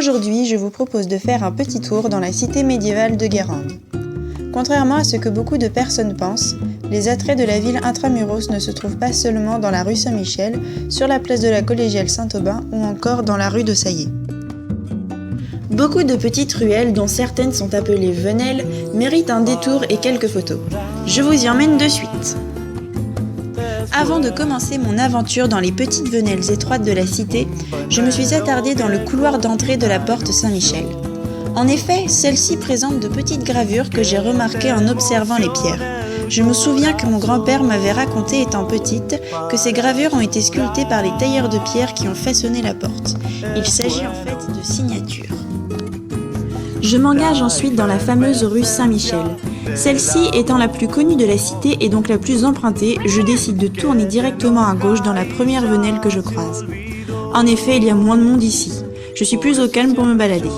Aujourd'hui, je vous propose de faire un petit tour dans la cité médiévale de Guérande. Contrairement à ce que beaucoup de personnes pensent, les attraits de la ville intramuros ne se trouvent pas seulement dans la rue Saint-Michel, sur la place de la Collégiale Saint-Aubin ou encore dans la rue de Saillé. Beaucoup de petites ruelles, dont certaines sont appelées venelles, méritent un détour et quelques photos. Je vous y emmène de suite. Avant de commencer mon aventure dans les petites venelles étroites de la cité, je me suis attardée dans le couloir d'entrée de la porte Saint-Michel. En effet, celle-ci présente de petites gravures que j'ai remarquées en observant les pierres. Je me souviens que mon grand-père m'avait raconté étant petite que ces gravures ont été sculptées par les tailleurs de pierre qui ont façonné la porte. Il s'agit en fait de signatures. Je m'engage ensuite dans la fameuse rue Saint-Michel. Celle-ci étant la plus connue de la cité et donc la plus empruntée, je décide de tourner directement à gauche dans la première venelle que je croise. En effet, il y a moins de monde ici. Je suis plus au calme pour me balader.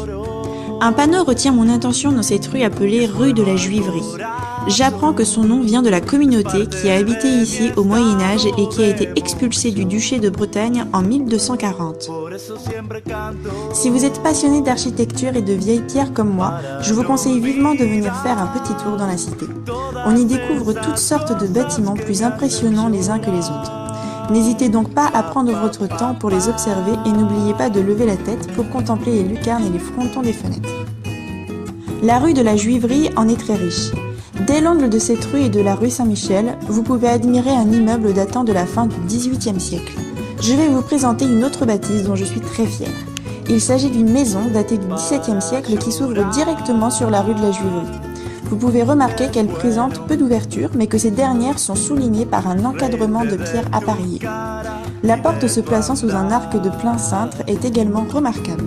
Un panneau retient mon attention dans cette rue appelée rue de la Juiverie. J'apprends que son nom vient de la communauté qui a habité ici au Moyen-Âge et qui a été expulsée du duché de Bretagne en 1240. Si vous êtes passionné d'architecture et de vieilles pierres comme moi, je vous conseille vivement de venir faire un petit tour dans la cité. On y découvre toutes sortes de bâtiments plus impressionnants les uns que les autres. N'hésitez donc pas à prendre votre temps pour les observer et n'oubliez pas de lever la tête pour contempler les lucarnes et les frontons des fenêtres. La rue de la Juiverie en est très riche. Dès l'angle de cette rue et de la rue Saint-Michel, vous pouvez admirer un immeuble datant de la fin du XVIIIe siècle. Je vais vous présenter une autre bâtisse dont je suis très fière. Il s'agit d'une maison datée du XVIIe siècle qui s'ouvre directement sur la rue de la Juiverie. Vous pouvez remarquer qu'elle présente peu d'ouvertures, mais que ces dernières sont soulignées par un encadrement de pierre appareillée. La porte se plaçant sous un arc de plein cintre est également remarquable.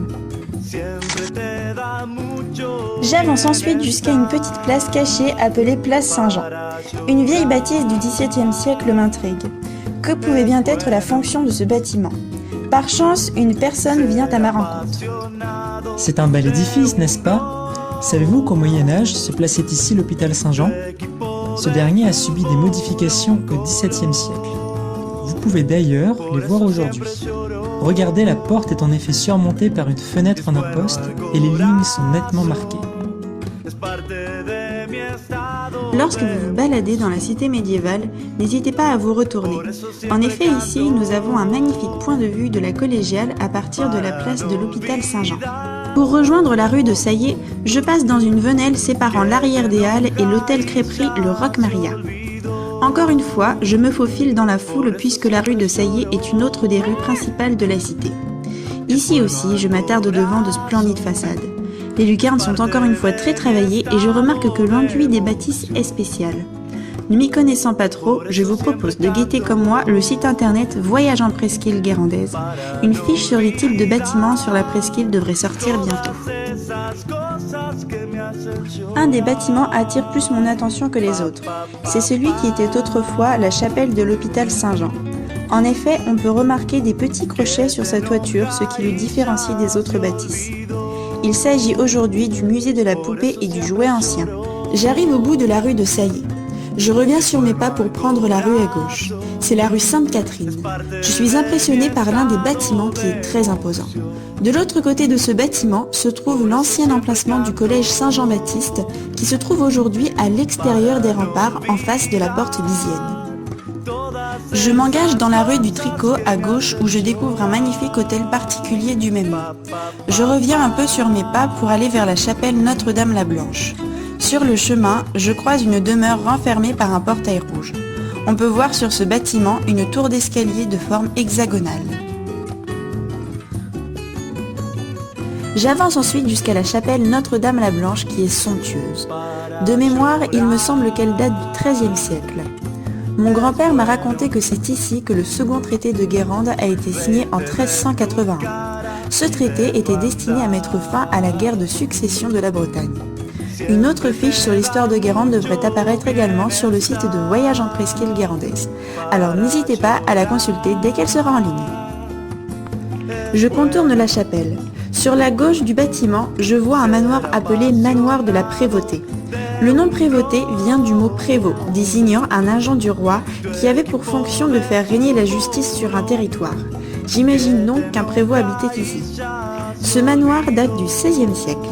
J'avance ensuite jusqu'à une petite place cachée appelée place Saint-Jean. Une vieille bâtisse du XVIIe siècle m'intrigue. Que pouvait bien être la fonction de ce bâtiment ? Par chance, une personne vient à ma rencontre. C'est un bel édifice, n'est-ce pas ? Savez-vous qu'au Moyen-Âge se plaçait ici l'hôpital Saint-Jean ? Ce dernier a subi des modifications au XVIIe siècle. Vous pouvez d'ailleurs les voir aujourd'hui. Regardez, la porte est en effet surmontée par une fenêtre en imposte et les lignes sont nettement marquées. Lorsque vous vous baladez dans la cité médiévale, n'hésitez pas à vous retourner. En effet, ici, nous avons un magnifique point de vue de la collégiale à partir de la place de l'hôpital Saint-Jean. Pour rejoindre la rue de Saillé, je passe dans une venelle séparant l'arrière des Halles et l'hôtel crêperie Le Roc Maria. Encore une fois, je me faufile dans la foule puisque la rue de Saillé est une autre des rues principales de la cité. Ici aussi, je m'attarde devant de splendides façades. Les lucarnes sont encore une fois très travaillées et je remarque que l'enduit des bâtisses est spécial. Ne m'y connaissant pas trop, je vous propose de guetter comme moi le site internet Voyage en presqu'île guérandaise. Une fiche sur les types de bâtiments sur la presqu'île devrait sortir bientôt. Un des bâtiments attire plus mon attention que les autres. C'est celui qui était autrefois la chapelle de l'hôpital Saint-Jean. En effet, on peut remarquer des petits crochets sur sa toiture, ce qui le différencie des autres bâtisses. Il s'agit aujourd'hui du musée de la poupée et du jouet ancien. J'arrive au bout de la rue de Saillé. Je reviens sur mes pas pour prendre la rue à gauche. C'est la rue Sainte-Catherine. Je suis impressionnée par l'un des bâtiments qui est très imposant. De l'autre côté de ce bâtiment se trouve l'ancien emplacement du collège Saint-Jean-Baptiste qui se trouve aujourd'hui à l'extérieur des remparts en face de la porte Bizienne. Je m'engage dans la rue du Tricot à gauche où je découvre un magnifique hôtel particulier du même nom. Je reviens un peu sur mes pas pour aller vers la chapelle Notre-Dame-la-Blanche. Sur le chemin, je croise une demeure renfermée par un portail rouge. On peut voir sur ce bâtiment une tour d'escalier de forme hexagonale. J'avance ensuite jusqu'à la chapelle Notre-Dame-la-Blanche qui est somptueuse. De mémoire, il me semble qu'elle date du XIIIe siècle. Mon grand-père m'a raconté que c'est ici que le second traité de Guérande a été signé en 1381. Ce traité était destiné à mettre fin à la guerre de succession de la Bretagne. Une autre fiche sur l'histoire de Guérande devrait apparaître également sur le site de Voyage en presqu'île guérandaise. Alors n'hésitez pas à la consulter dès qu'elle sera en ligne. Je contourne la chapelle. Sur la gauche du bâtiment, je vois un manoir appelé manoir de la Prévôté. Le nom prévôté vient du mot prévôt, désignant un agent du roi qui avait pour fonction de faire régner la justice sur un territoire. J'imagine donc qu'un prévôt habitait ici. Ce manoir date du XVIe siècle.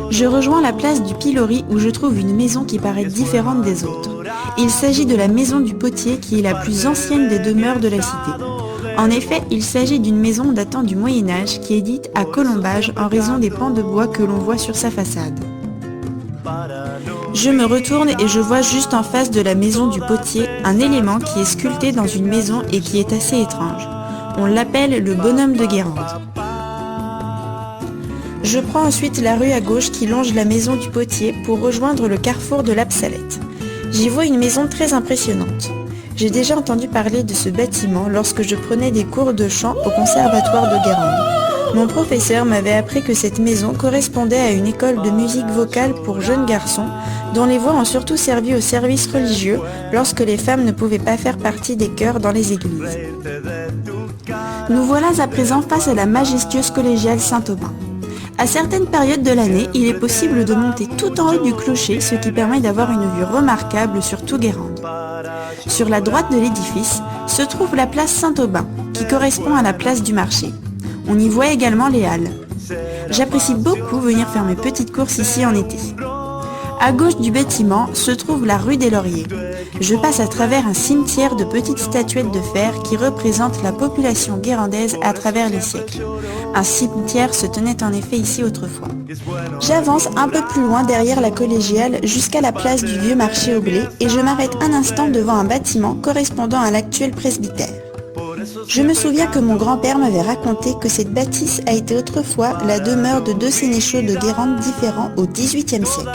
Je rejoins la place du Pilori où je trouve une maison qui paraît différente des autres. Il s'agit de la maison du Potier qui est la plus ancienne des demeures de la cité. En effet, il s'agit d'une maison datant du Moyen-Âge qui est dite à colombage en raison des pans de bois que l'on voit sur sa façade. Je me retourne et je vois juste en face de la maison du Potier un élément qui est sculpté dans une maison et qui est assez étrange. On l'appelle le bonhomme de Guérande. Je prends ensuite la rue à gauche qui longe la maison du Potier pour rejoindre le carrefour de l'Absalette. J'y vois une maison très impressionnante. J'ai déjà entendu parler de ce bâtiment lorsque je prenais des cours de chant au conservatoire de Guérande. Mon professeur m'avait appris que cette maison correspondait à une école de musique vocale pour jeunes garçons, dont les voix ont surtout servi au service religieux lorsque les femmes ne pouvaient pas faire partie des chœurs dans les églises. Nous voilà à présent face à la majestueuse collégiale Saint-Aubin. À certaines périodes de l'année, il est possible de monter tout en haut du clocher, ce qui permet d'avoir une vue remarquable sur tout Guérande. Sur la droite de l'édifice se trouve la place Saint-Aubin, qui correspond à la place du marché. On y voit également les halles. J'apprécie beaucoup venir faire mes petites courses ici en été. À gauche du bâtiment se trouve la rue des Lauriers. Je passe à travers un cimetière de petites statuettes de fer qui représentent la population guérandaise à travers les siècles. Un cimetière se tenait en effet ici autrefois. J'avance un peu plus loin derrière la collégiale jusqu'à la place du vieux marché au blé et je m'arrête un instant devant un bâtiment correspondant à l'actuel presbytère. Je me souviens que mon grand-père m'avait raconté que cette bâtisse a été autrefois la demeure de deux sénéchaux de Guérande différents au XVIIIe siècle.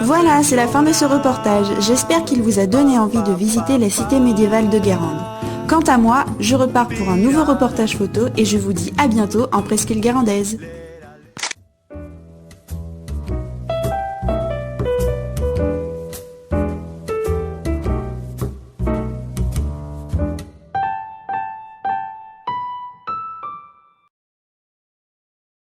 Voilà, c'est la fin de ce reportage. J'espère qu'il vous a donné envie de visiter la cité médiévale de Guérande. Quant à moi, je repars pour un nouveau reportage photo et je vous dis à bientôt en Presqu'île guérandaise.